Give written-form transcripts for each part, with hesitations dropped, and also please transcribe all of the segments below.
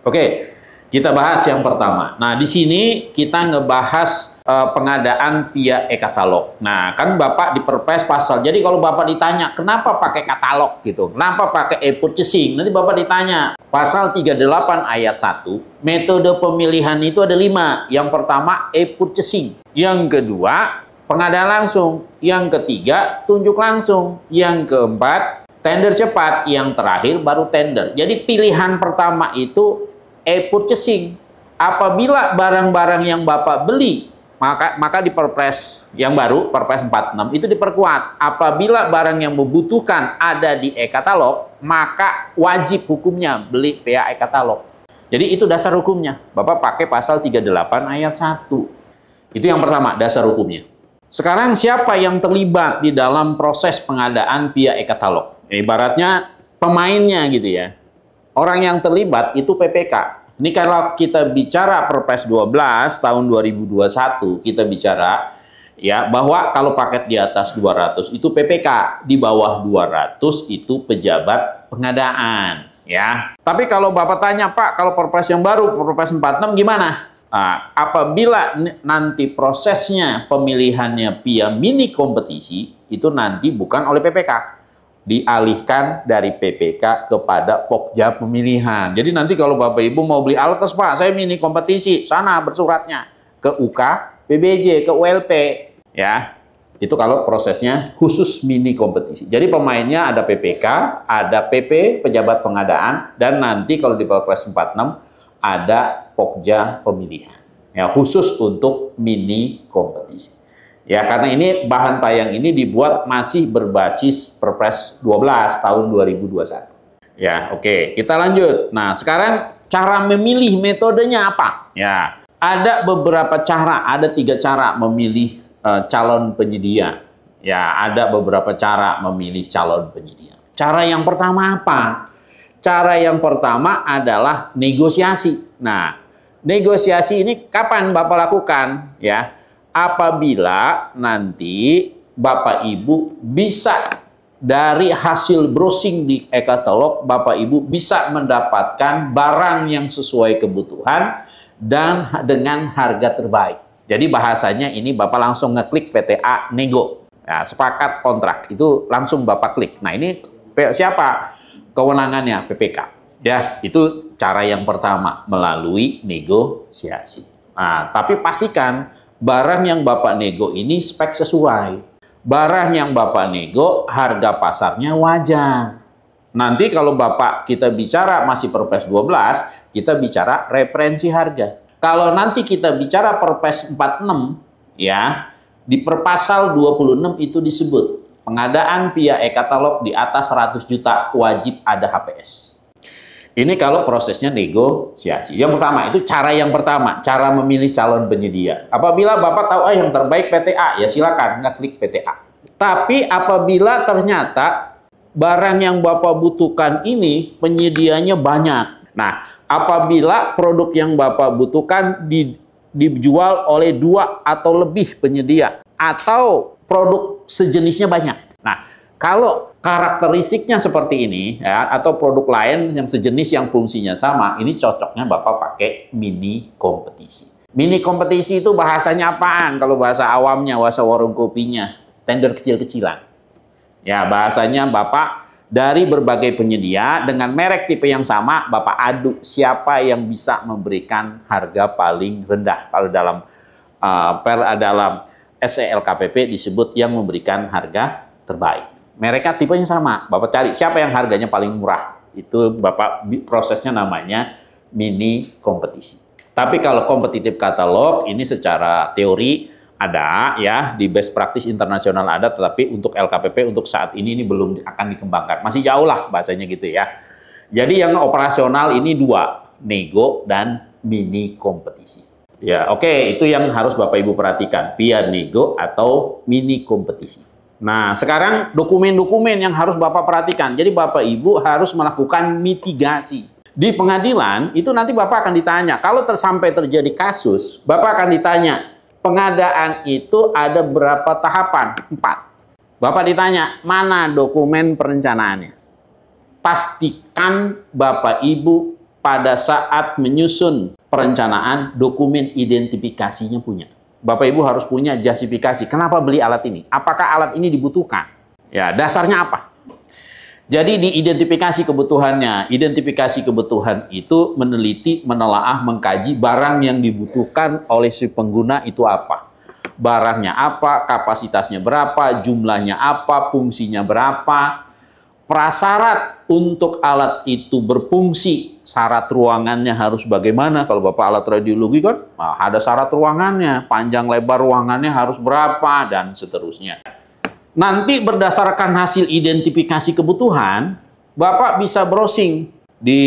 Oke, kita bahas yang pertama. Nah, di sini kita ngebahas pengadaan via e-katalog. Nah, kan Bapak di Perpres pasal. Jadi kalau Bapak ditanya, kenapa pakai katalog gitu? Kenapa pakai e-purchasing? Nanti Bapak ditanya, pasal 38 ayat 1, metode pemilihan itu ada 5. Yang pertama, e-purchasing. Yang kedua, pengadaan langsung. Yang ketiga, tunjuk langsung. Yang keempat, tender cepat. Yang terakhir baru tender. Jadi pilihan pertama itu e-purchasing. Apabila barang-barang yang Bapak beli, maka di Perpres yang baru, Perpres 46, itu diperkuat. Apabila barang yang membutuhkan ada di e-katalog, maka wajib hukumnya beli via e-katalog. Jadi itu dasar hukumnya. Bapak pakai pasal 38 ayat 1. Itu yang pertama, dasar hukumnya. Sekarang siapa yang terlibat di dalam proses pengadaan via e-katalog? Ibaratnya pemainnya gitu ya. Orang yang terlibat itu PPK. Ini kalau kita bicara Perpres 12 tahun 2021, kita bicara ya bahwa kalau paket di atas 200 itu PPK, di bawah 200 itu pejabat pengadaan ya. Tapi kalau Bapak tanya, Pak, kalau Perpres yang baru, Perpres 46 gimana? Nah, apabila nanti prosesnya pemilihannya via mini kompetisi, itu nanti bukan oleh PPK. Dialihkan dari PPK kepada Pokja pemilihan. Jadi nanti kalau Bapak Ibu mau beli alkes, Pak, saya mini kompetisi, sana bersuratnya ke UK, PBJ, ke ULP, ya. Itu kalau prosesnya khusus mini kompetisi. Jadi pemainnya ada PPK, ada PP, pejabat pengadaan, dan nanti kalau di Perpres 46 ada Pokja pemilihan. Ya, khusus untuk mini kompetisi. Ya, karena ini bahan tayang ini dibuat masih berbasis Perpres 12 tahun 2021. Ya, oke, kita lanjut. Nah, sekarang cara memilih metodenya apa? Ya, ada beberapa cara, ada 3 cara memilih calon penyedia. Ya, ada beberapa cara memilih calon penyedia. Cara yang pertama apa? Cara yang pertama adalah negosiasi. Nah, negosiasi ini kapan Bapak lakukan? Ya, apabila nanti Bapak Ibu bisa dari hasil browsing di e-katalog, Bapak Ibu bisa mendapatkan barang yang sesuai kebutuhan dan dengan harga terbaik. Jadi bahasanya ini Bapak langsung ngeklik PTA nego. Ya, sepakat kontrak, itu langsung Bapak klik. Nah, ini siapa? Kewenangannya PPK. Ya, itu cara yang pertama, melalui negosiasi. Nah, tapi pastikan barang yang Bapak nego ini spek sesuai. Barang yang Bapak nego harga pasarnya wajar. Nanti kalau Bapak kita bicara masih Perpres 12, kita bicara referensi harga. Kalau nanti kita bicara Perpres 46, ya, di Perpasal 26 itu disebut pengadaan via e-katalog di atas 100 juta wajib ada HPS. Ini kalau prosesnya negosiasi. Yang pertama, itu cara yang pertama, cara memilih calon penyedia. Apabila Bapak tahu yang terbaik PTA, ya silakan ngeklik PTA. Tapi apabila ternyata barang yang Bapak butuhkan ini penyedianya banyak. Nah, apabila produk yang Bapak butuhkan dijual oleh 2 atau lebih penyedia atau produk sejenisnya banyak. Nah, kalau karakteristiknya seperti ini, ya, atau produk lain yang sejenis yang fungsinya sama, ini cocoknya Bapak pakai mini kompetisi. Mini kompetisi itu bahasanya apaan? Kalau bahasa awamnya, bahasa warung kopinya, tender kecil-kecilan. Ya, bahasanya Bapak dari berbagai penyedia dengan merek tipe yang sama, Bapak adu siapa yang bisa memberikan harga paling rendah. Kalau dalam dalam SELKPP disebut yang memberikan harga terbaik. Mereka tipenya sama, Bapak cari siapa yang harganya paling murah. Itu Bapak prosesnya namanya mini kompetisi. Tapi kalau kompetitif katalog ini secara teori ada ya, di best practice internasional ada, tetapi untuk LKPP untuk saat ini belum akan dikembangkan. Masih jauh lah bahasanya gitu ya. Jadi yang operasional ini 2, nego dan mini kompetisi. Ya, oke, itu yang harus Bapak Ibu perhatikan, via nego atau mini kompetisi. Nah, sekarang dokumen-dokumen yang harus Bapak perhatikan. Jadi Bapak Ibu harus melakukan mitigasi. Di pengadilan, itu nanti Bapak akan ditanya. Kalau sampai terjadi kasus, Bapak akan ditanya, pengadaan itu ada berapa tahapan? 4. Bapak ditanya, mana dokumen perencanaannya? Pastikan Bapak Ibu pada saat menyusun perencanaan, dokumen identifikasinya punya. Bapak Ibu harus punya justifikasi. Kenapa beli alat ini? Apakah alat ini dibutuhkan? Ya, dasarnya apa? Jadi diidentifikasi kebutuhannya. Identifikasi kebutuhan itu meneliti, menelaah, mengkaji barang yang dibutuhkan oleh si pengguna itu apa. Barangnya apa, kapasitasnya berapa, jumlahnya apa, fungsinya berapa. Prasyarat untuk alat itu berfungsi, syarat ruangannya harus bagaimana. Kalau Bapak alat radiologi kan ada syarat ruangannya, panjang lebar ruangannya harus berapa, dan seterusnya. Nanti berdasarkan hasil identifikasi kebutuhan, Bapak bisa browsing di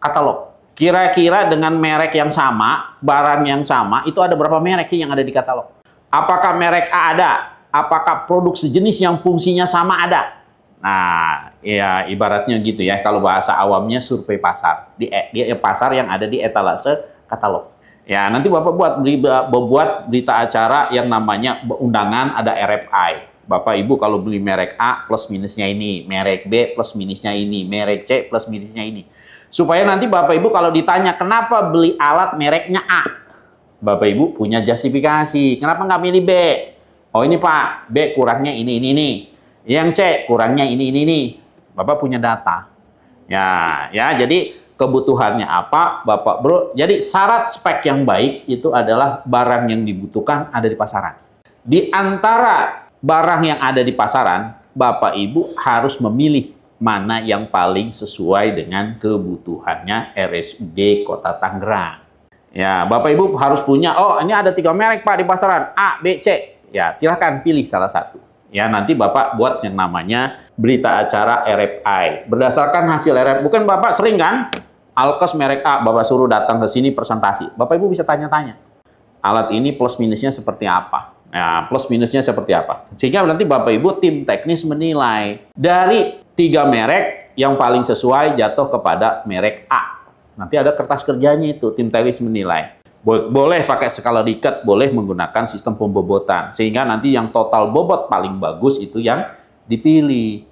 katalog. Kira-kira dengan merek yang sama, barang yang sama, itu ada berapa merek sih yang ada di katalog? Apakah merek A ada? Apakah produk sejenis yang fungsinya sama ada? Nah, ya ibaratnya gitu ya, kalau bahasa awamnya survei pasar. Di pasar yang ada di etalase katalog. Ya, nanti Bapak buat berita acara yang namanya undangan, ada RFI. Bapak Ibu kalau beli merek A plus minusnya ini, merek B plus minusnya ini, merek C plus minusnya ini. Supaya nanti Bapak Ibu kalau ditanya kenapa beli alat mereknya A, Bapak Ibu punya justifikasi. Kenapa nggak milih B? Oh ini Pak, B kurangnya ini nih. Yang C kurangnya ini nih. Bapak punya data. Ya, jadi kebutuhannya apa, Bapak Bro. Jadi syarat spek yang baik itu adalah barang yang dibutuhkan ada di pasaran. Di antara barang yang ada di pasaran, Bapak Ibu harus memilih mana yang paling sesuai dengan kebutuhannya RSUD Kota Tangerang. Ya, Bapak Ibu harus punya, oh ini ada 3 merek Pak di pasaran, A, B, C. Ya, silahkan pilih salah satu. Ya, nanti Bapak buat yang namanya berita acara RFI. Berdasarkan hasil RFI, bukan Bapak sering kan? Alkes merek A, Bapak suruh datang ke sini presentasi. Bapak Ibu bisa tanya-tanya. Alat ini plus minusnya seperti apa? Ya, plus minusnya seperti apa? Sehingga nanti Bapak Ibu tim teknis menilai. Dari 3 merek yang paling sesuai jatuh kepada merek A. Nanti ada kertas kerjanya itu, tim teknis menilai. Boleh pakai skala Likert, boleh menggunakan sistem pembobotan. Sehingga nanti yang total bobot paling bagus itu yang dipilih.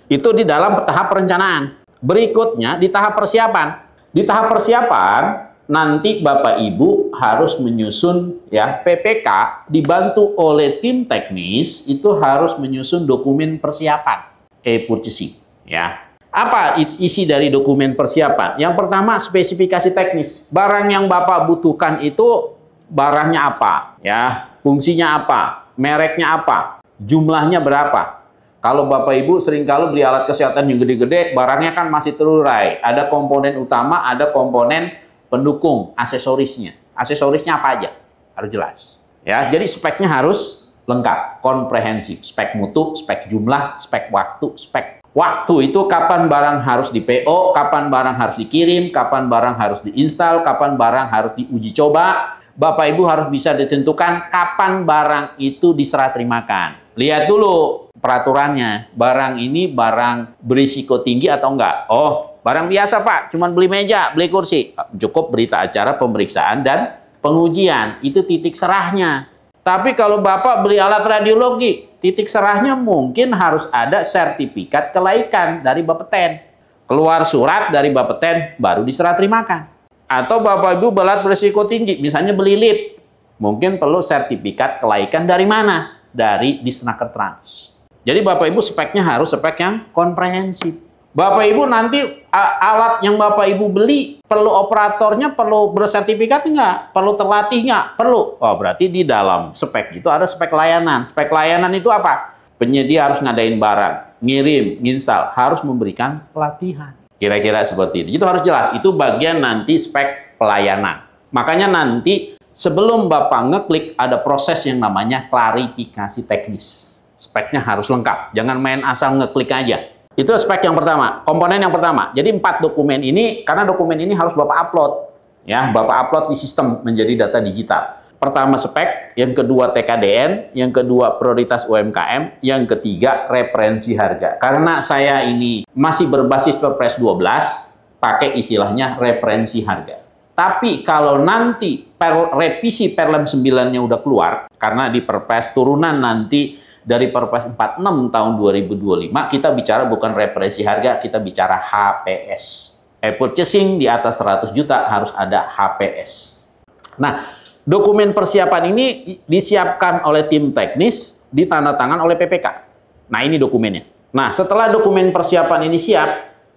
Itu di dalam tahap perencanaan. Berikutnya di tahap persiapan. Di tahap persiapan, nanti Bapak Ibu harus menyusun ya PPK dibantu oleh tim teknis, itu harus menyusun dokumen persiapan e-purchasing ya. Apa isi dari dokumen persiapan? Yang pertama, spesifikasi teknis. Barang yang Bapak butuhkan itu barangnya apa? Ya, fungsinya apa? Mereknya apa? Jumlahnya berapa? Kalau Bapak Ibu seringkali beli alat kesehatan yang gede-gede, barangnya kan masih terurai. Ada komponen utama, ada komponen pendukung, aksesorisnya. Aksesorisnya apa aja? Harus jelas. Ya, jadi speknya harus lengkap, komprehensif. Spek mutu, spek jumlah, spek waktu, spek. Waktu itu kapan barang harus di PO, kapan barang harus dikirim, kapan barang harus diinstal, kapan barang harus diuji coba. Bapak Ibu harus bisa ditentukan kapan barang itu diserah terimakan. Lihat dulu peraturannya. Barang ini barang berisiko tinggi atau enggak? Oh, barang biasa Pak, cuman beli meja, beli kursi. Cukup berita acara pemeriksaan dan pengujian. Itu titik serahnya. Tapi kalau Bapak beli alat radiologi, titik serahnya mungkin harus ada sertifikat kelaikan dari Bapeten. Keluar surat dari Bapeten, baru diserah terimakan. Atau Bapak Ibu berat berisiko tinggi, misalnya beli lift. Mungkin perlu sertifikat kelaikan dari mana? Dari Disnaker Trans. Jadi Bapak Ibu speknya harus spek yang komprehensif. Bapak Ibu nanti alat yang Bapak Ibu beli, perlu operatornya perlu bersertifikat nggak? Perlu terlatih nggak? Perlu. Oh, berarti di dalam spek itu ada spek layanan. Spek layanan itu apa? Penyedia harus ngadain barang, ngirim, nginstal, harus memberikan pelatihan. Kira-kira seperti itu. Itu harus jelas. Itu bagian nanti spek pelayanan. Makanya nanti sebelum Bapak ngeklik ada proses yang namanya klarifikasi teknis. Speknya harus lengkap. Jangan main asal ngeklik aja. Itu spek yang pertama, komponen yang pertama. Jadi 4 dokumen ini, karena dokumen ini harus Bapak upload. Ya, Bapak upload di sistem menjadi data digital. Pertama spek, yang kedua TKDN, yang kedua prioritas UMKM, yang ketiga referensi harga. Karena saya ini masih berbasis Perpres 12, pakai istilahnya referensi harga. Tapi kalau nanti revisi Perlem 9-nya udah keluar, karena di Perpres turunan nanti dari Perpres 46 tahun 2025, kita bicara bukan referensi harga, kita bicara HPS. E-purchasing di atas 100 juta harus ada HPS. Nah, dokumen persiapan ini disiapkan oleh tim teknis, ditandatangan oleh PPK. Nah, ini dokumennya. Nah, setelah dokumen persiapan ini siap,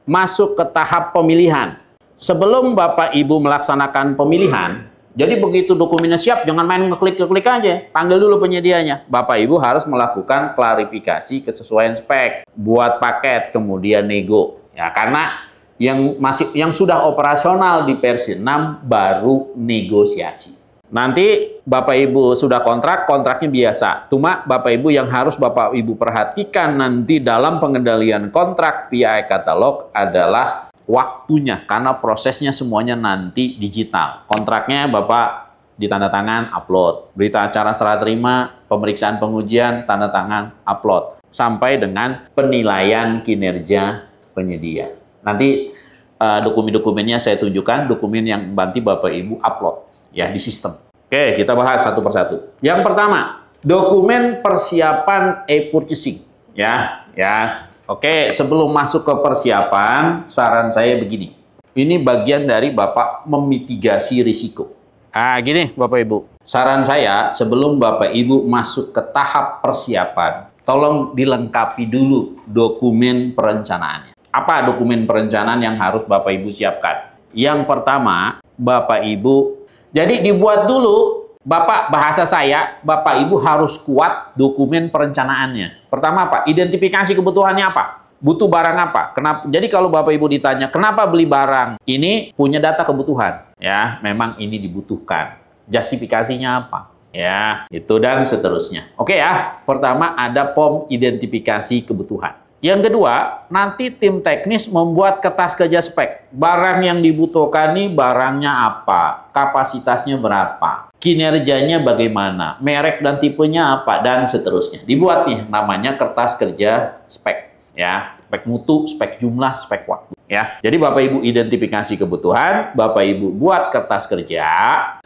masuk ke tahap pemilihan. Sebelum Bapak Ibu melaksanakan pemilihan, jadi begitu dokumennya siap, jangan main ngeklik-ngeklik aja. Panggil dulu penyedianya. Bapak Ibu harus melakukan klarifikasi kesesuaian spek, buat paket, kemudian nego. Ya, karena yang sudah operasional di versi 6 baru negosiasi. Nanti Bapak Ibu sudah kontraknya biasa. Cuma Bapak Ibu yang harus Bapak Ibu perhatikan nanti dalam pengendalian kontrak via e-katalog adalah waktunya, karena prosesnya semuanya nanti digital. Kontraknya Bapak ditandatangan, upload. Berita acara serah terima, pemeriksaan pengujian, tanda tangan, upload. Sampai dengan penilaian kinerja penyedia. Nanti dokumen-dokumennya saya tunjukkan, dokumen yang nanti Bapak Ibu upload ya di sistem. Oke, kita bahas satu persatu. Yang pertama, dokumen persiapan e-purchasing. Ya. Oke, sebelum masuk ke persiapan, saran saya begini. Ini bagian dari Bapak memitigasi risiko. Gini Bapak Ibu. Saran saya, sebelum Bapak Ibu masuk ke tahap persiapan, tolong dilengkapi dulu dokumen perencanaannya. Apa dokumen perencanaan yang harus Bapak Ibu siapkan? Yang pertama, Bapak Ibu, jadi dibuat dulu, bahasa saya, Bapak Ibu harus kuat dokumen perencanaannya. Pertama apa? Identifikasi kebutuhannya apa? Butuh barang apa? Kenapa? Jadi kalau Bapak Ibu ditanya, kenapa beli barang? Ini punya data kebutuhan. Ya, memang ini dibutuhkan. Justifikasinya apa? Ya, itu dan seterusnya. Oke ya, pertama ada POM identifikasi kebutuhan. Yang kedua, nanti tim teknis membuat kertas kerja spek. Barang yang dibutuhkan nih barangnya apa? Kapasitasnya berapa? Kinerjanya bagaimana? Merek dan tipenya apa? Dan seterusnya. Dibuat nih namanya kertas kerja spek. Ya, spek mutu, spek jumlah, spek waktu. Ya, jadi Bapak Ibu identifikasi kebutuhan, Bapak Ibu buat kertas kerja.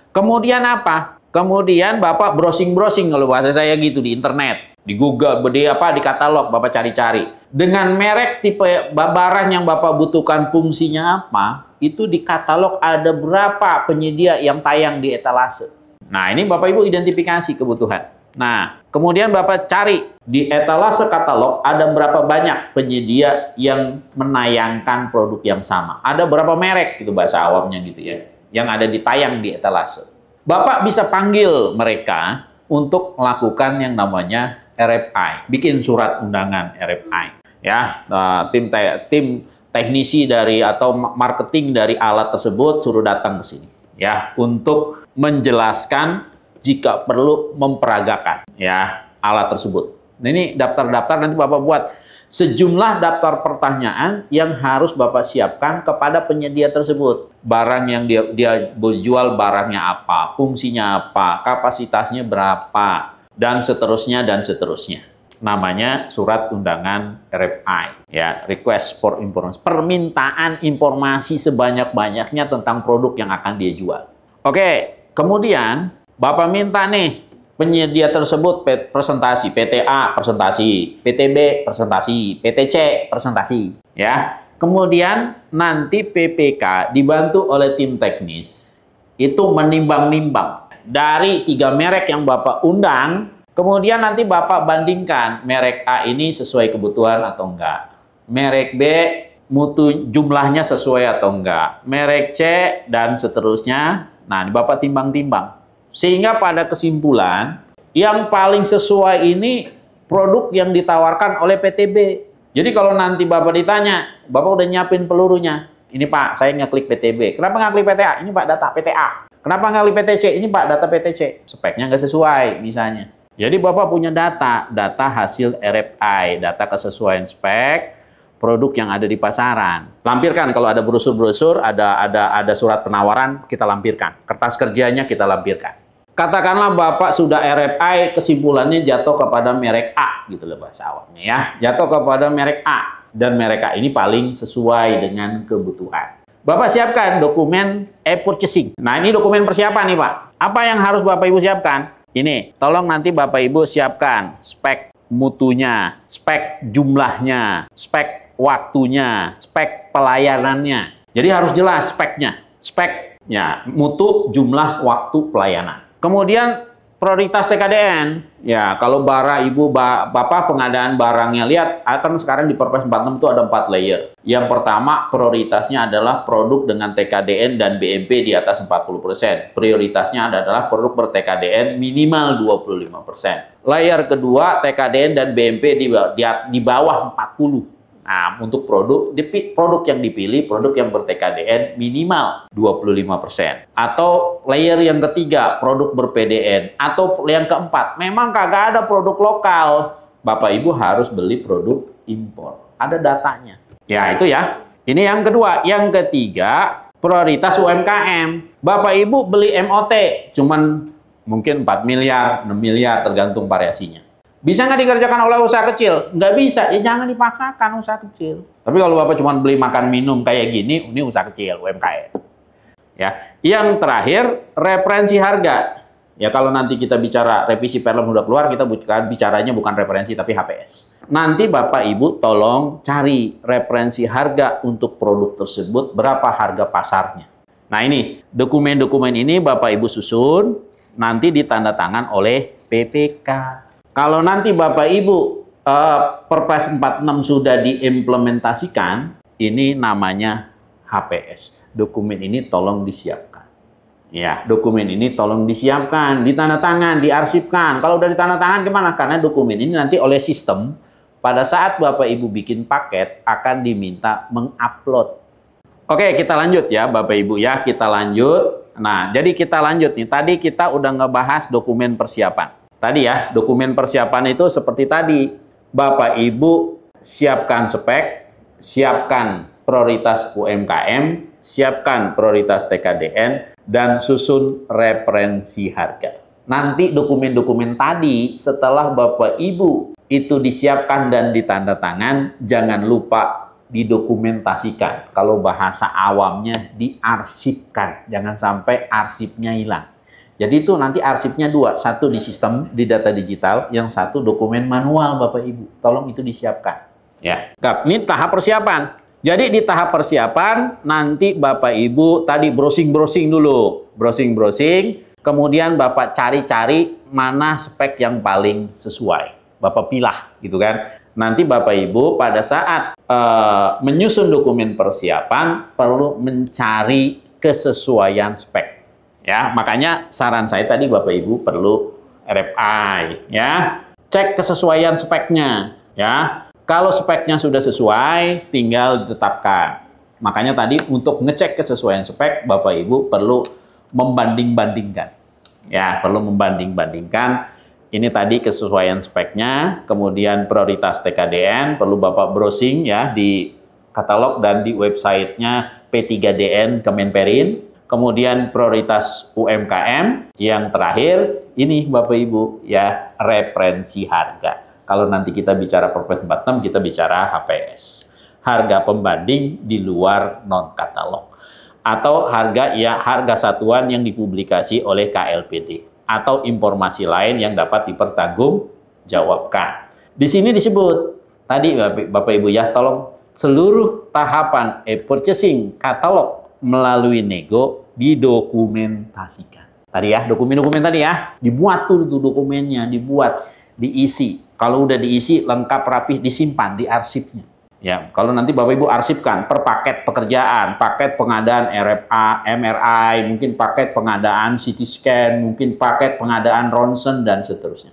Kemudian apa? Kemudian Bapak browsing-browsing kalau bahasa saya gitu di internet. Di Google, di katalog, Bapak cari-cari. Dengan merek tipe barang yang Bapak butuhkan fungsinya apa, itu di katalog ada berapa penyedia yang tayang di etalase. Nah, ini Bapak Ibu identifikasi kebutuhan. Nah, kemudian Bapak cari di etalase katalog ada berapa banyak penyedia yang menayangkan produk yang sama. Ada berapa merek gitu bahasa awamnya gitu ya, yang ada ditayang di etalase. Bapak bisa panggil mereka untuk melakukan yang namanya RFI, bikin surat undangan RFI. Ya, tim teknisi dari atau marketing dari alat tersebut suruh datang ke sini ya untuk menjelaskan jika perlu memperagakan ya alat tersebut. Nah, ini daftar-daftar nanti Bapak buat sejumlah daftar pertanyaan yang harus Bapak siapkan kepada penyedia tersebut. Barang yang dia jual barangnya apa, fungsinya apa, kapasitasnya berapa, dan seterusnya dan seterusnya. Namanya surat undangan RFI ya, request for information, permintaan informasi sebanyak-banyaknya tentang produk yang akan dia jual. Oke, kemudian Bapak minta nih penyedia tersebut presentasi, PTA presentasi, PTB presentasi, PTC presentasi ya. Kemudian nanti PPK dibantu oleh tim teknis itu menimbang-nimbang dari 3 merek yang Bapak undang. Kemudian nanti Bapak bandingkan merek A ini sesuai kebutuhan atau enggak. Merek B mutu jumlahnya sesuai atau enggak. Merek C dan seterusnya. Nah, Bapak timbang-timbang. Sehingga pada kesimpulan yang paling sesuai ini produk yang ditawarkan oleh PTB. Jadi kalau nanti Bapak ditanya, Bapak udah nyiapin pelurunya. Ini Pak, saya ngeklik PTB. Kenapa nggak klik PTA? Ini Pak data PTA. Kenapa nggak klik PTC? Ini Pak data PTC. Speknya nggak sesuai misalnya. Jadi Bapak punya data hasil RFI, data kesesuaian spek, produk yang ada di pasaran. Lampirkan kalau ada brosur-brosur, ada surat penawaran, kita lampirkan. Kertas kerjanya kita lampirkan. Katakanlah Bapak sudah RFI, kesimpulannya jatuh kepada merek A, gitu loh bahasa awamnya ya. Jatuh kepada merek A, dan merek A ini paling sesuai dengan kebutuhan. Bapak siapkan dokumen e-purchasing. Nah, ini dokumen persiapan nih Pak. Apa yang harus Bapak Ibu siapkan? Ini, tolong nanti Bapak Ibu siapkan spek mutunya, spek jumlahnya, spek waktunya, spek pelayanannya. Jadi harus jelas speknya, mutu, jumlah, waktu pelayanan. Kemudian prioritas TKDN, ya kalau bapak pengadaan barangnya, lihat kan sekarang di Perpres 46 itu ada 4 layer. Yang pertama prioritasnya adalah produk dengan TKDN dan BMP di atas 40%. Prioritasnya adalah produk ber-TKDN minimal 25%. Layer kedua TKDN dan BMP di bawah 40%. Nah, untuk produk yang dipilih, produk yang ber-TKDN minimal 25%. Atau layer yang ketiga, produk ber-PDN. Atau yang keempat, memang kagak ada produk lokal. Bapak Ibu harus beli produk impor. Ada datanya. Ya, itu ya. Ini yang kedua. Yang ketiga, prioritas UMKM. Bapak Ibu beli MOT, cuman mungkin 4 miliar, 6 miliar, tergantung variasinya. Bisa nggak dikerjakan oleh usaha kecil? Nggak bisa, ya jangan dipaksakan usaha kecil. Tapi kalau Bapak cuma beli makan minum kayak gini, ini usaha kecil, UMKM. Ya, yang terakhir, referensi harga. Ya kalau nanti kita bicara revisi Perlem udah keluar, kita bicaranya bukan referensi tapi HPS. Nanti Bapak Ibu tolong cari referensi harga untuk produk tersebut, berapa harga pasarnya. Nah ini, dokumen-dokumen ini Bapak Ibu susun, nanti ditandatangan oleh PPK. Kalau nanti Bapak Ibu Perpres 46 sudah diimplementasikan, ini namanya HPS. Dokumen ini tolong disiapkan. Ya, dokumen ini tolong disiapkan, ditandatangan, diarsipkan. Kalau udah ditandatangan gimana? Karena dokumen ini nanti oleh sistem, pada saat Bapak Ibu bikin paket, akan diminta mengupload. Oke, kita lanjut ya Bapak Ibu ya, kita lanjut. Nah, jadi kita lanjut nih. Tadi kita udah ngebahas dokumen persiapan. Tadi ya, dokumen persiapan itu seperti tadi. Bapak Ibu siapkan spek, siapkan prioritas UMKM, siapkan prioritas TKDN, dan susun referensi harga. Nanti dokumen-dokumen tadi setelah Bapak Ibu itu disiapkan dan ditandatangan, jangan lupa didokumentasikan. Kalau bahasa awamnya diarsipkan. Jangan sampai arsipnya hilang. Jadi itu nanti arsipnya dua, satu di sistem, di data digital, yang satu dokumen manual Bapak Ibu. Tolong itu disiapkan. Ya, ini tahap persiapan. Jadi di tahap persiapan, nanti Bapak Ibu tadi browsing-browsing dulu. Browsing-browsing, kemudian Bapak cari-cari mana spek yang paling sesuai. Bapak pilah, gitu kan. Nanti Bapak Ibu pada saat menyusun dokumen persiapan, perlu mencari kesesuaian spek. Ya, makanya saran saya tadi Bapak Ibu perlu RFI ya. Cek kesesuaian speknya ya. Kalau speknya sudah sesuai, tinggal ditetapkan. Makanya tadi untuk ngecek kesesuaian spek, Bapak Ibu perlu membanding-bandingkan. Ya, perlu membanding-bandingkan. Ini tadi kesesuaian speknya, kemudian prioritas TKDN, perlu Bapak browsing ya di katalog dan di websitenya P3DN Kemenperin. Kemudian prioritas UMKM, yang terakhir ini Bapak Ibu ya, referensi harga. Kalau nanti kita bicara Perpres 46, kita bicara HPS. Harga pembanding di luar non-katalog. Atau harga satuan yang dipublikasi oleh KLPD. Atau informasi lain yang dapat dipertanggungjawabkan. Di sini disebut, tadi Bapak Ibu ya, tolong seluruh tahapan purchasing katalog melalui nego didokumentasikan. Tadi ya, dokumen-dokumen tadi ya, dibuat tuh dokumennya, diisi. Kalau udah diisi, lengkap, rapih, disimpan di arsipnya. Ya, kalau nanti Bapak Ibu arsipkan per paket pekerjaan, paket pengadaan RFA, MRI, mungkin paket pengadaan CT scan, mungkin paket pengadaan ronsen, dan seterusnya.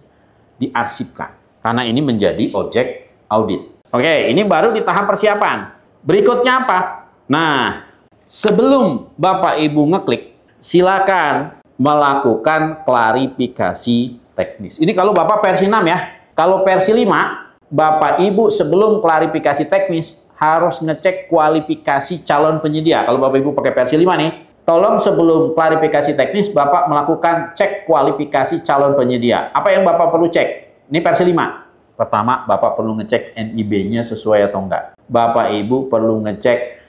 Diarsipkan. Karena ini menjadi objek audit. Oke, ini baru di tahap persiapan. Berikutnya apa? Nah, sebelum Bapak Ibu ngeklik, silakan melakukan klarifikasi teknis. Ini kalau Bapak versi 6 ya. Kalau versi 5, Bapak Ibu sebelum klarifikasi teknis harus ngecek kualifikasi calon penyedia. Kalau Bapak Ibu pakai versi 5 nih, tolong sebelum klarifikasi teknis Bapak melakukan cek kualifikasi calon penyedia. Apa yang Bapak perlu cek? Ini versi 5. Pertama, Bapak perlu ngecek NIB-nya sesuai atau enggak. Bapak Ibu perlu ngecek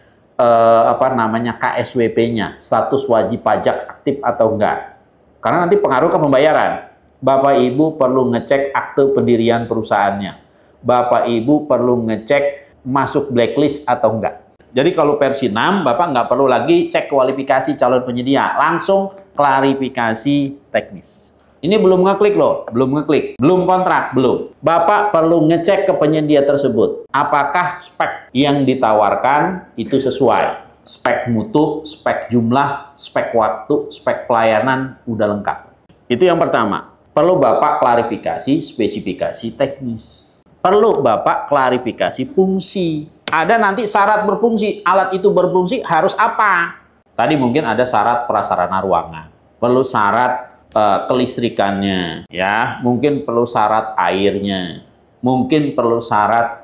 KSWP-nya, status wajib pajak aktif atau enggak. Karena nanti pengaruh ke pembayaran. Bapak Ibu perlu ngecek akte pendirian perusahaannya. Bapak Ibu perlu ngecek masuk blacklist atau enggak. Jadi kalau versi 6, Bapak nggak perlu lagi cek kualifikasi calon penyedia. Langsung klarifikasi teknis. Ini belum ngeklik loh, belum ngeklik, belum kontrak, belum. Bapak perlu ngecek ke penyedia tersebut. Apakah spek yang ditawarkan itu sesuai? Spek mutu, spek jumlah, spek waktu, spek pelayanan, udah lengkap. Itu yang pertama. Perlu Bapak klarifikasi spesifikasi teknis. Perlu Bapak klarifikasi fungsi. Ada nanti syarat berfungsi. Alat itu berfungsi harus apa? Tadi mungkin ada syarat prasarana ruangan. Perlu syarat kelistrikannya. Ya, mungkin perlu syarat airnya. Mungkin perlu syarat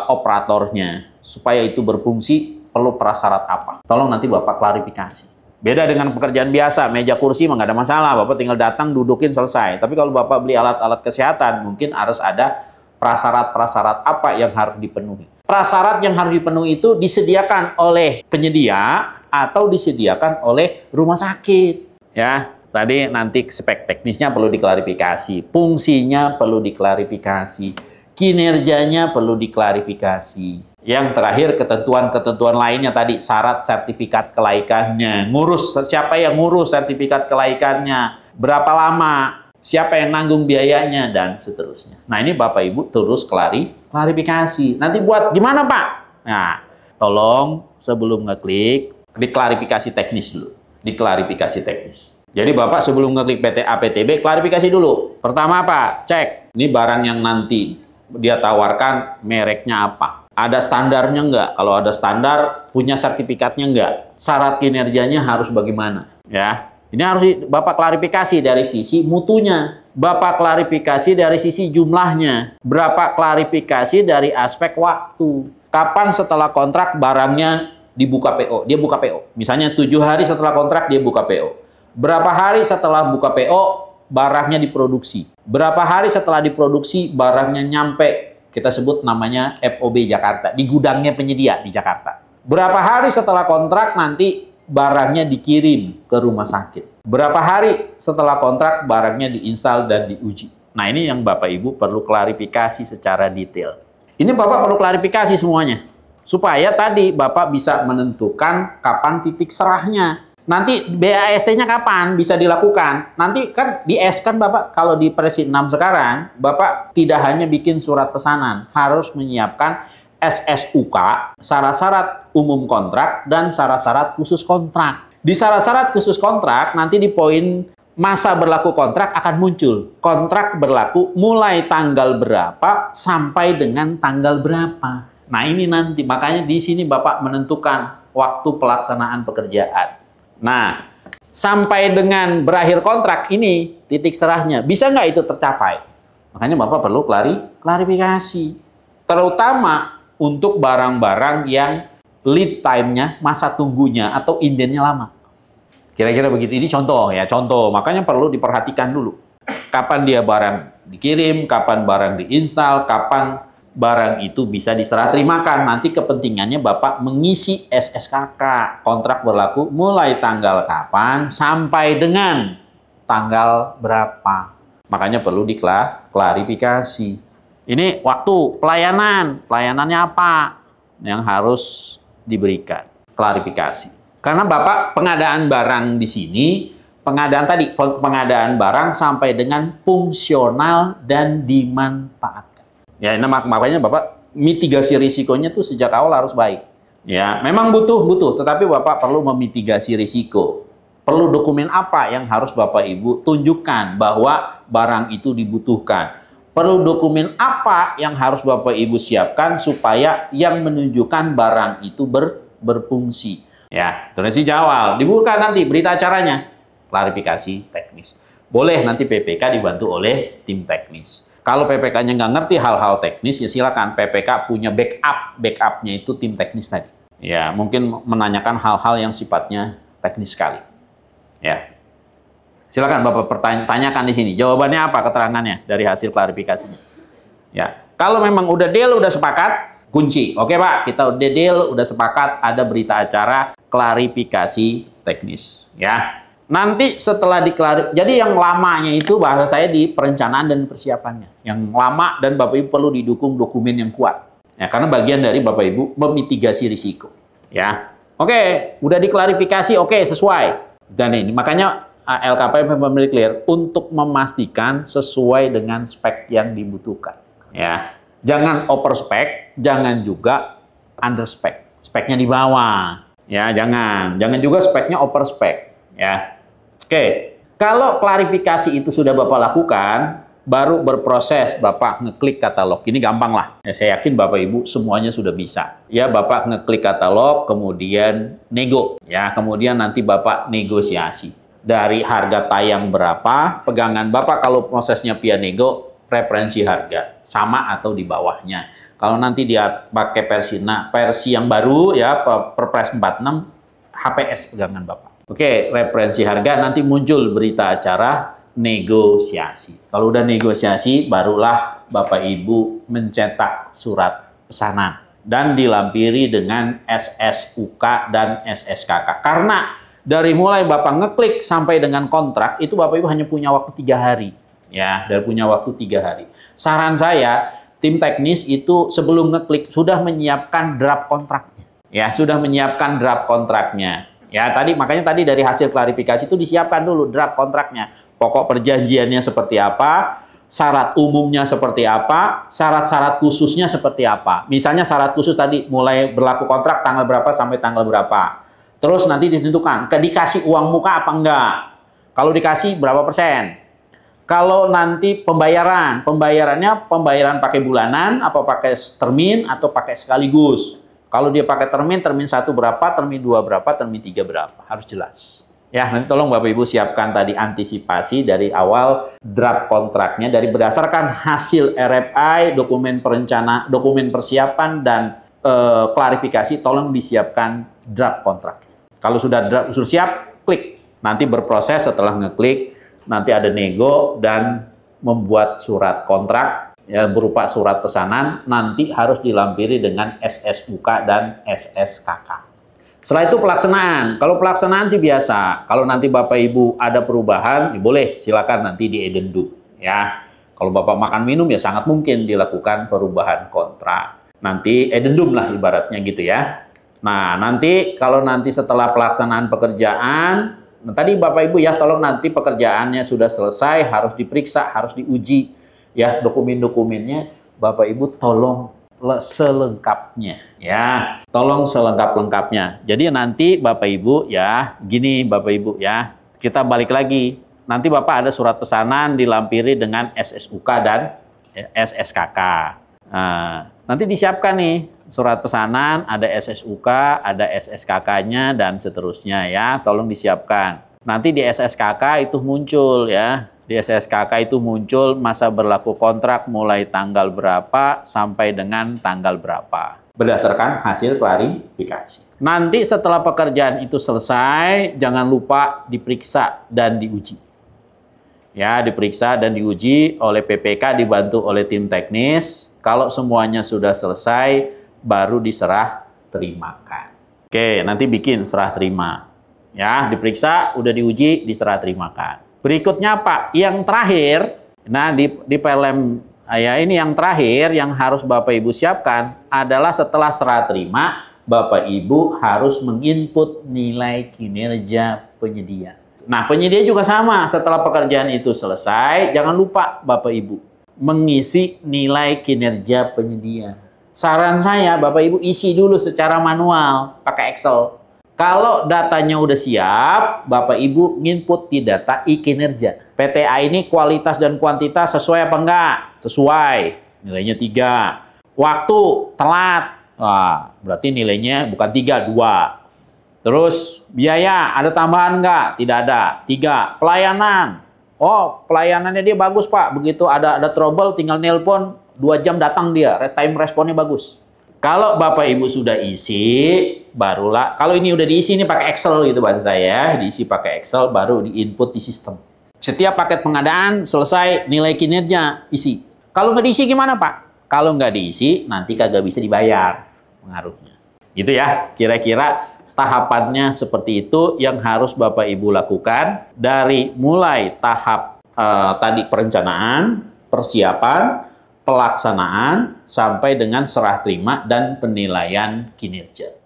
operatornya. Supaya itu berfungsi, perlu prasyarat apa? Tolong nanti Bapak klarifikasi. Beda dengan pekerjaan biasa, meja kursi mah nggak ada masalah. Bapak tinggal datang, dudukin, selesai. Tapi kalau Bapak beli alat-alat kesehatan, mungkin harus ada prasyarat-prasyarat apa yang harus dipenuhi. Prasyarat yang harus dipenuhi itu disediakan oleh penyedia atau disediakan oleh rumah sakit. Ya, tadi nanti spek teknisnya perlu diklarifikasi, fungsinya perlu diklarifikasi, kinerjanya perlu diklarifikasi. Yang terakhir, ketentuan-ketentuan lainnya tadi, syarat sertifikat kelaikannya, ngurus, siapa yang ngurus sertifikat kelaikannya, berapa lama, siapa yang nanggung biayanya, dan seterusnya. Nah, ini Bapak Ibu terus klarifikasi. Nanti buat gimana Pak? Nah, tolong sebelum ngeklik, diklarifikasi teknis dulu. Diklarifikasi teknis. Jadi Bapak sebelum ngeklik PTA PTB, klarifikasi dulu. Pertama apa? Cek. Ini barang yang nanti dia tawarkan, mereknya apa? Ada standarnya nggak? Kalau ada standar, punya sertifikatnya nggak? Syarat kinerjanya harus bagaimana? Ya. Ini harus Bapak klarifikasi dari sisi mutunya. Bapak klarifikasi dari sisi jumlahnya. Bapak klarifikasi dari aspek waktu. Kapan setelah kontrak barangnya dibuka PO? Dia buka PO. Misalnya 7 hari setelah kontrak dia buka PO. Berapa hari setelah buka PO barangnya diproduksi? Berapa hari setelah diproduksi barangnya nyampe? Kita sebut namanya FOB Jakarta. Di gudangnya penyedia di Jakarta. Berapa hari setelah kontrak nanti barangnya dikirim ke rumah sakit. Berapa hari setelah kontrak barangnya diinstal dan diuji. Nah, ini yang Bapak Ibu perlu klarifikasi secara detail. Ini Bapak perlu klarifikasi semuanya. Supaya tadi Bapak bisa menentukan kapan titik serahnya. Nanti BAST-nya kapan bisa dilakukan. Nanti kan di S kan Bapak, kalau di Persi 6 sekarang, Bapak tidak hanya bikin surat pesanan. Harus menyiapkan SSUK, syarat-syarat umum kontrak, dan syarat-syarat khusus kontrak. Di syarat-syarat khusus kontrak, nanti di poin masa berlaku kontrak akan muncul. Kontrak berlaku mulai tanggal berapa sampai dengan tanggal berapa. Nah ini nanti, makanya di sini Bapak menentukan waktu pelaksanaan pekerjaan. Nah, sampai dengan berakhir kontrak ini, titik serahnya, bisa nggak itu tercapai? Makanya Bapak perlu klarifikasi. Terutama untuk barang-barang yang lead time-nya, masa tunggunya, atau indennya lama. Kira-kira begitu. Ini contoh ya, contoh. Makanya perlu diperhatikan dulu. Kapan dia barang dikirim, kapan barang diinstal, kapan barang itu bisa diserah terimakan. Nanti kepentingannya Bapak mengisi SSKK. Kontrak berlaku mulai tanggal kapan sampai dengan tanggal berapa. Makanya perlu diklarifikasi. Ini waktu pelayanan. Pelayanannya apa yang harus diberikan? Klarifikasi. Karena Bapak pengadaan barang di sini, pengadaan barang sampai dengan fungsional dan dimanfaatkan. Ya, nah, makanya Bapak mitigasi risikonya tuh sejak awal harus baik. Ya, memang butuh, tetapi Bapak perlu memitigasi risiko. Perlu dokumen apa yang harus Bapak Ibu tunjukkan bahwa barang itu dibutuhkan. Perlu dokumen apa yang harus Bapak Ibu siapkan supaya yang menunjukkan barang itu berfungsi. Ya, donasi jawal. Dibuka nanti berita acaranya. Klarifikasi teknis. Boleh nanti PPK dibantu oleh tim teknis. Kalau PPK-nya nggak ngerti hal-hal teknis, ya silakan PPK punya backup. Backupnya itu tim teknis tadi. Ya, mungkin menanyakan hal-hal yang sifatnya teknis sekali. Ya. Silakan Bapak tanyakan di sini. Jawabannya apa keterangannya dari hasil klarifikasinya? Ya, kalau memang udah deal, udah sepakat, kunci. Oke Pak, kita udah deal, udah sepakat, ada berita acara klarifikasi teknis. Ya, nanti setelah jadi yang lamanya itu bahasa saya di perencanaan dan persiapannya. Yang lama dan Bapak Ibu perlu didukung dokumen yang kuat. Ya, karena bagian dari Bapak Ibu memitigasi risiko. Ya, oke, udah diklarifikasi, oke, sesuai. Dan ini makanya LKPM memiliki clear untuk memastikan sesuai dengan spek yang dibutuhkan. Ya, jangan over spek, jangan juga under spek. Speknya di bawah. Ya, jangan juga speknya over spek. Ya, oke. Kalau klarifikasi itu sudah Bapak lakukan, baru berproses Bapak ngeklik katalog. Ini gampang lah. Ya, saya yakin Bapak Ibu semuanya sudah bisa. Ya, Bapak ngeklik katalog, kemudian nego. Ya, kemudian nanti Bapak negosiasi. Dari harga tayang berapa, pegangan Bapak kalau prosesnya via nego, referensi harga. Sama atau di bawahnya. Kalau nanti dia pakai versi yang baru, ya, Perpres 46, HPS pegangan Bapak. Oke, referensi harga, nanti muncul berita acara negosiasi. Kalau udah negosiasi, barulah Bapak Ibu mencetak surat pesanan dan dilampiri dengan SSUK dan SSKK. Karena dari mulai Bapak ngeklik sampai dengan kontrak, itu Bapak Ibu hanya punya waktu 3 hari. Ya, dari punya waktu 3 hari. Saran saya, tim teknis itu sebelum ngeklik sudah menyiapkan draft kontraknya. Ya, sudah menyiapkan draft kontraknya. Ya, makanya tadi dari hasil klarifikasi itu disiapkan dulu draft kontraknya. Pokok perjanjiannya seperti apa, syarat umumnya seperti apa, syarat-syarat khususnya seperti apa. Misalnya syarat khusus tadi mulai berlaku kontrak tanggal berapa sampai tanggal berapa. Terus nanti ditentukan, dikasih uang muka apa enggak. Kalau dikasih berapa persen. Kalau nanti pembayarannya pakai bulanan, apa pakai termin, atau pakai sekaligus. Kalau dia pakai termin 1 berapa, termin 2 berapa, termin 3 berapa. Harus jelas. Ya, nanti tolong Bapak Ibu siapkan tadi antisipasi dari awal draft kontraknya. Dari berdasarkan hasil RFI, dokumen persiapan, dan klarifikasi, tolong disiapkan draft kontrak. Kalau sudah siap, klik. Nanti berproses setelah ngeklik, nanti ada nego dan membuat surat kontrak. Ya, berupa surat pesanan, nanti harus dilampiri dengan SSUK dan SSKK. Setelah itu pelaksanaan. Kalau pelaksanaan sih biasa. Kalau nanti Bapak Ibu ada perubahan, ya boleh silakan nanti di addendum. Ya, kalau Bapak makan minum ya sangat mungkin dilakukan perubahan kontrak. Nanti addendum lah ibaratnya gitu ya. Nah, nanti kalau nanti setelah pelaksanaan pekerjaan, tadi Bapak Ibu ya tolong nanti pekerjaannya sudah selesai, harus diperiksa, harus diuji. Ya, dokumen-dokumennya Bapak Ibu tolong selengkapnya ya. Tolong selengkap-lengkapnya. Jadi nanti Bapak Ibu ya, gini Bapak Ibu ya. Kita balik lagi. Nanti Bapak ada surat pesanan dilampiri dengan SSUK dan SSKK. Nah, nanti disiapkan nih surat pesanan, ada SSUK, ada SSKK-nya dan seterusnya ya. Tolong disiapkan. Nanti di SSKK itu muncul ya. Di SSKK itu muncul masa berlaku kontrak mulai tanggal berapa sampai dengan tanggal berapa. Berdasarkan hasil klarifikasi. Nanti setelah pekerjaan itu selesai, jangan lupa diperiksa dan diuji. Ya, diperiksa dan diuji oleh PPK dibantu oleh tim teknis. Kalau semuanya sudah selesai, baru diserah terimakan. Oke, nanti bikin serah terima. Ya, diperiksa, udah diuji, diserah terimakan. Berikutnya Pak, yang terakhir, nah di PLM ya ini yang terakhir yang harus Bapak Ibu siapkan adalah setelah serah terima, Bapak Ibu harus menginput nilai kinerja penyedia. Nah, penyedia juga sama, setelah pekerjaan itu selesai, jangan lupa Bapak Ibu mengisi nilai kinerja penyedia. Saran saya, Bapak Ibu isi dulu secara manual, pakai Excel. Kalau datanya udah siap, Bapak Ibu input di data kinerja. PTA ini kualitas dan kuantitas sesuai apa enggak? Sesuai. Nilainya 3. Waktu telat. Wah, berarti nilainya bukan 3, 2. Terus biaya ada tambahan enggak? Tidak ada. 3. Pelayanan. Oh, pelayanannya dia bagus Pak. Begitu ada trouble tinggal nelpon 2 jam datang dia. Time responnya bagus. Kalau Bapak Ibu sudah isi, barulah, kalau ini udah diisi ini pakai Excel gitu bahasa saya, diisi pakai Excel, baru di-input di sistem. Setiap paket pengadaan selesai, nilai kinerja isi. Kalau nggak diisi gimana Pak? Kalau nggak diisi, nanti kagak bisa dibayar pengaruhnya. Gitu ya, kira-kira tahapannya seperti itu yang harus Bapak Ibu lakukan dari mulai tahap tadi perencanaan, persiapan, pelaksanaan sampai dengan serah terima dan penilaian kinerja.